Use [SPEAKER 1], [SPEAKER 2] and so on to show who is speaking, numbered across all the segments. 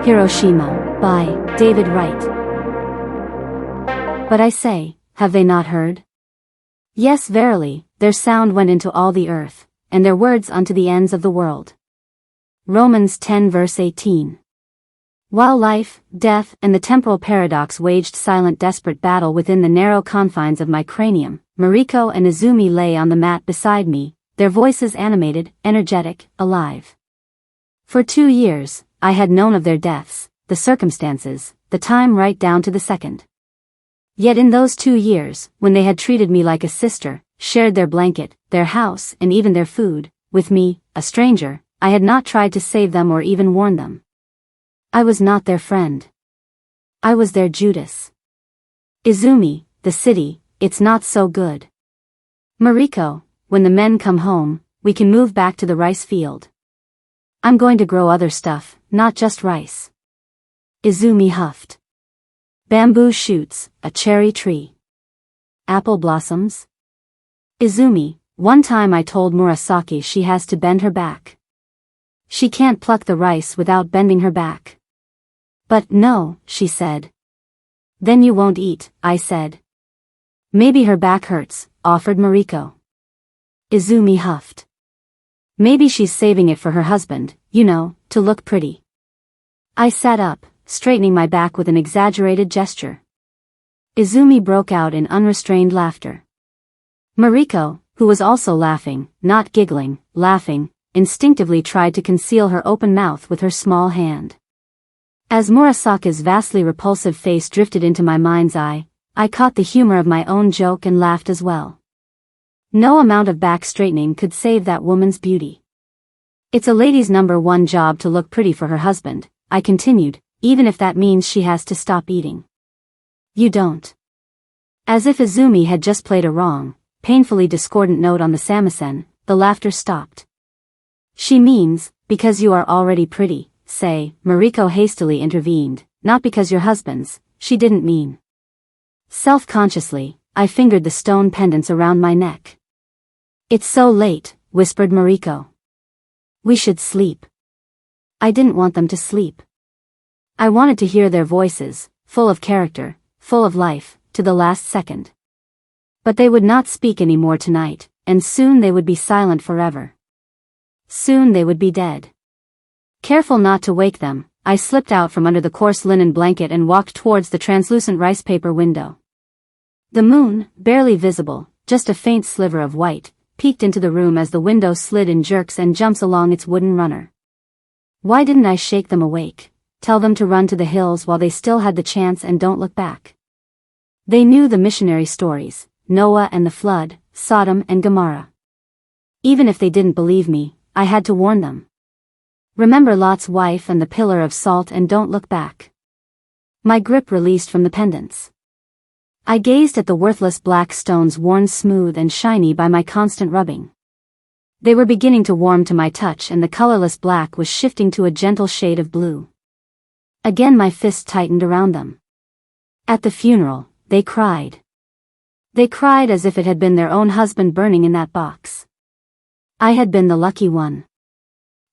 [SPEAKER 1] Hiroshima, by David Wright. But I say, have they not heard? Yes, verily, their sound went into all the earth, and their words unto the ends of the world. Romans 10 verse 18. While life, death, and the temporal paradox waged silent desperate battle within the narrow confines of my cranium, Mariko and Izumi lay on the mat beside me, their voices animated, energetic, alive. For 2 years, I had known of their deaths, the circumstances, the time right down to the second. Yet in those 2 years, when they had treated me like a sister, shared their blanket, their house, and even their food, with me, a stranger, I had not tried to save them or even warn them. I was not their friend. I was their Judas. Izumi, the city, it's not so good. Mariko, when the men come home, we can move back to the rice field. I'm going to grow other stuff, not just rice. Izumi huffed. Bamboo shoots, a cherry tree. Apple blossoms. Izumi, one time I told Murasaki she has to bend her back. She can't pluck the rice without bending her back. But no, she said. Then you won't eat, I said. Maybe her back hurts, offered Mariko. Izumi huffed. Maybe she's saving it for her husband, you know, to look pretty. I sat up, straightening my back with an exaggerated gesture. Izumi broke out in unrestrained laughter. Mariko, who was also laughing, not giggling, laughing, instinctively tried to conceal her open mouth with her small hand. As Murasaki's vastly repulsive face drifted into my mind's eye, I caught the humor of my own joke and laughed as well. No amount of back straightening could save that woman's beauty. It's a lady's #1 job to look pretty for her husband, I continued, even if that means she has to stop eating. You don't. As if Izumi had just played a wrong, painfully discordant note on the samisen, the laughter stopped. She means, because you are already pretty, Sei, Mariko hastily intervened, not because you're husband's, she didn't mean. Self-consciously, I fingered the stone pendants around my neck. It's so late, whispered Mariko. We should sleep. I didn't want them to sleep. I wanted to hear their voices, full of character, full of life, to the last second. But they would not speak any more tonight, and soon they would be silent forever. Soon they would be dead. Careful not to wake them, I slipped out from under the coarse linen blanket and walked towards the translucent rice paper window. The moon, barely visible, just a faint sliver of white, peeked into the room as the window slid in jerks and jumps along its wooden runner. Why didn't I shake them awake, tell them to run to the hills while they still had the chance and don't look back? They knew the missionary stories, Noah and the flood, Sodom and Gomorrah. Even if they didn't believe me, I had to warn them. Remember Lot's wife and the pillar of salt and don't look back. My grip released from the pendants. I gazed at the worthless black stones worn smooth and shiny by my constant rubbing. They were beginning to warm to my touch and the colorless black was shifting to a gentle shade of blue. Again my fist tightened around them. At the funeral, they cried. They cried as if it had been their own husband burning in that box. I had been the lucky one.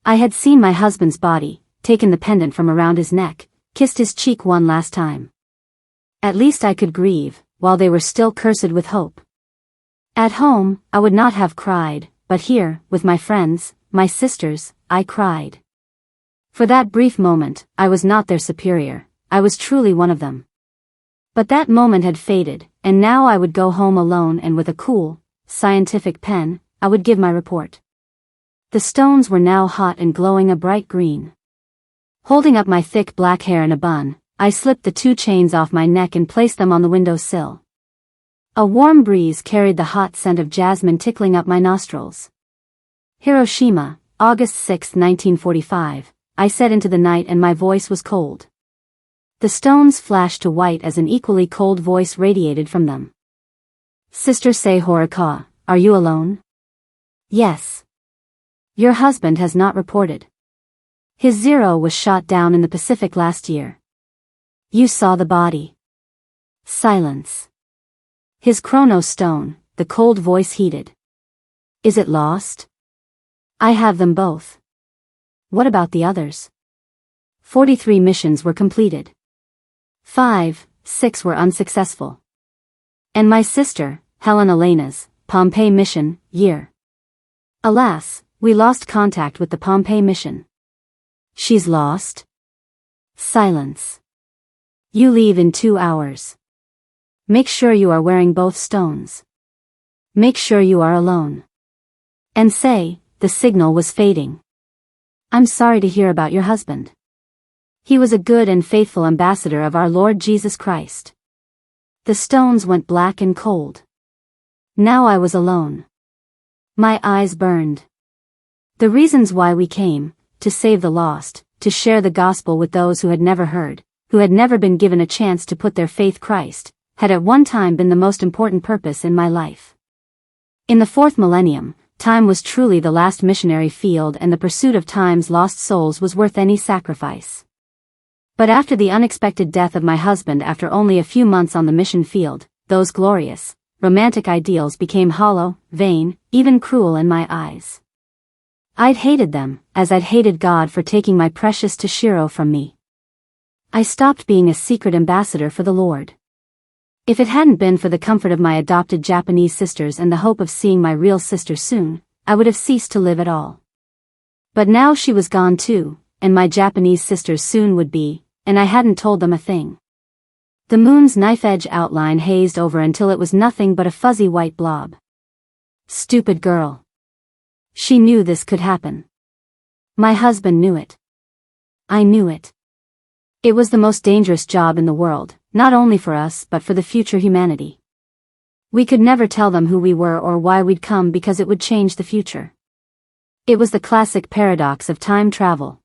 [SPEAKER 1] I had seen my husband's body, taken the pendant from around his neck, kissed his cheek one last time. At least I could grieve, while they were still cursed with hope. At home, I would not have cried, but here, with my friends, my sisters, I cried. For that brief moment, I was not their superior, I was truly one of them. But that moment had faded, and now I would go home alone and with a cool, scientific pen, I would give my report. The stones were now hot and glowing a bright green. Holding up my thick black hair in a bun, I slipped the 2 chains off my neck and placed them on the windowsill. A warm breeze carried the hot scent of jasmine tickling up my nostrils. Hiroshima, August 6, 1945, I said into the night and my voice was cold. The stones flashed to white as an equally cold voice radiated from them. Sister Sei Horikawa, are you alone? Yes. Your husband has not reported. His Zero was shot down in the Pacific last year. You saw the body. Silence. His chrono stone, the cold voice heated. Is it lost? I have them both. What about the others? 43 missions were completed. 6 were unsuccessful. And my sister, Helen Elena's, Pompeii mission, year. Alas, we lost contact with the Pompeii mission. She's lost? Silence. You leave in 2 hours. Make sure you are wearing both stones. Make sure you are alone. And say, the signal was fading. I'm sorry to hear about your husband. He was a good and faithful ambassador of our Lord Jesus Christ. The stones went black and cold. Now I was alone. My eyes burned. The reasons why we came, to save the lost, to share the gospel with those who had never heard, who had never been given a chance to put their faith in Christ, had at one time been the most important purpose in my life. In the 4th millennium, time was truly the last missionary field, and the pursuit of time's lost souls was worth any sacrifice. But after the unexpected death of my husband after only a few months on the mission field, those glorious, romantic ideals became hollow, vain, even cruel in my eyes. I'd hated them, as I'd hated God for taking my precious Toshiro from me. I stopped being a secret ambassador for the Lord. If it hadn't been for the comfort of my adopted Japanese sisters and the hope of seeing my real sister soon, I would have ceased to live at all. But now she was gone too, and my Japanese sisters soon would be, and I hadn't told them a thing. The moon's knife-edge outline hazed over until it was nothing but a fuzzy white blob. Stupid girl. She knew this could happen. My husband knew it. I knew it. It was the most dangerous job in the world, not only for us but for the future humanity. We could never tell them who we were or why we'd come because it would change the future. It was the classic paradox of time travel.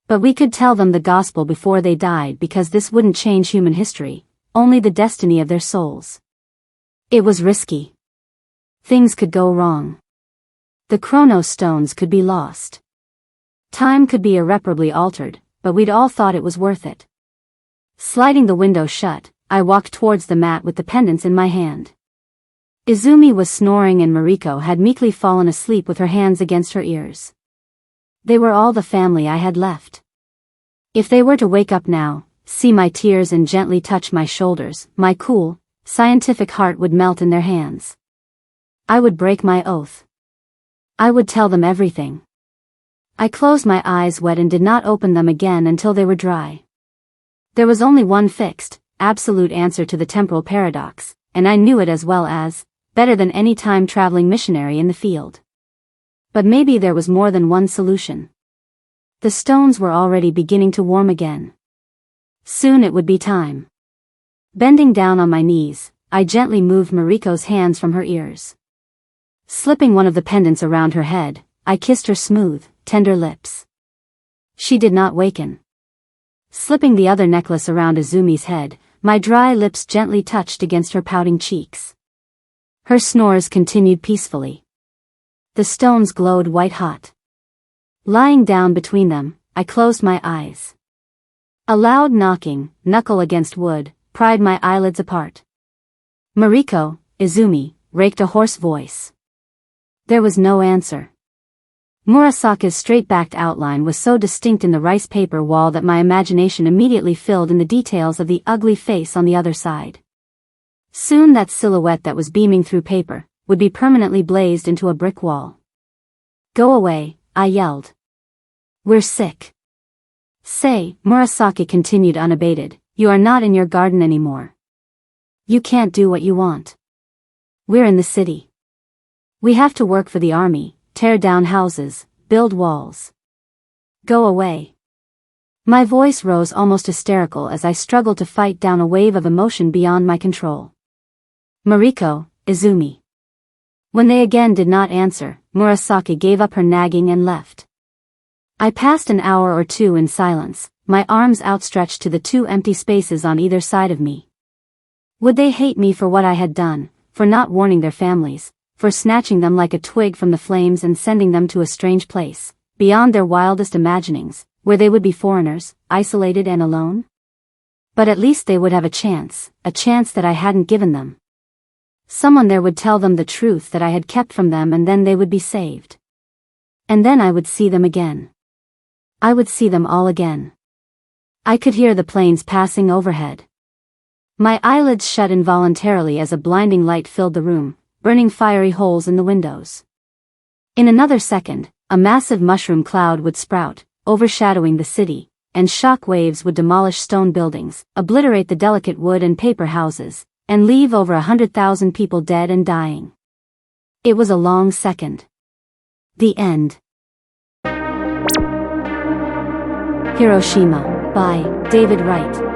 [SPEAKER 1] But we could tell them the gospel before they died because this wouldn't change human history, only the destiny of their souls. It was risky. Things could go wrong. The Chronos stones could be lost. Time could be irreparably altered, but we'd all thought it was worth it. Sliding the window shut, I walked towards the mat with the pendants in my hand. Izumi was snoring and Mariko had meekly fallen asleep with her hands against her ears. They were all the family I had left. If they were to wake up now, see my tears and gently touch my shoulders, my cool, scientific heart would melt in their hands. I would break my oath. I would tell them everything. I closed my eyes wet and did not open them again until they were dry. There was only one fixed, absolute answer to the temporal paradox, and I knew it as well as, better than any time-traveling missionary in the field. But maybe there was more than one solution. The stones were already beginning to warm again. Soon it would be time. Bending down on my knees, I gently moved Mariko's hands from her ears. Slipping one of the pendants around her head, I kissed her smooth, tender lips. She did not waken. Slipping the other necklace around Izumi's head, my dry lips gently touched against her pouting cheeks. Her snores continued peacefully. The stones glowed white-hot. Lying down between them, I closed my eyes. A loud knocking, knuckle against wood, pried my eyelids apart. Mariko, Izumi, raked a hoarse voice. There was no answer. Murasaka's straight-backed outline was so distinct in the rice paper wall that my imagination immediately filled in the details of the ugly face on the other side. Soon that silhouette that was beaming through paper would be permanently blazed into a brick wall. Go away, I yelled. We're sick. Sei, Murasaki continued unabated, you are not in your garden anymore. You can't do what you want. We're in the city. We have to work for the army, tear down houses, build walls. Go away. My voice rose almost hysterical as I struggled to fight down a wave of emotion beyond my control. Mariko, Izumi. When they again did not answer, Murasaki gave up her nagging and left. I passed an hour or two in silence, my arms outstretched to the two empty spaces on either side of me. Would they hate me for what I had done, for not warning their families, for snatching them like a twig from the flames and sending them to a strange place, beyond their wildest imaginings, where they would be foreigners, isolated and alone? But at least they would have a chance that I hadn't given them. Someone there would tell them the truth that I had kept from them, and then they would be saved. And then I would see them again. I would see them all again. I could hear the planes passing overhead. My eyelids shut involuntarily as a blinding light filled the room, burning fiery holes in the windows. In another second, a massive mushroom cloud would sprout, overshadowing the city, and shock waves would demolish stone buildings, obliterate the delicate wood and paper houses, and leave over 100,000 people dead and dying. It was a long second. The end. Hiroshima, by David Wright.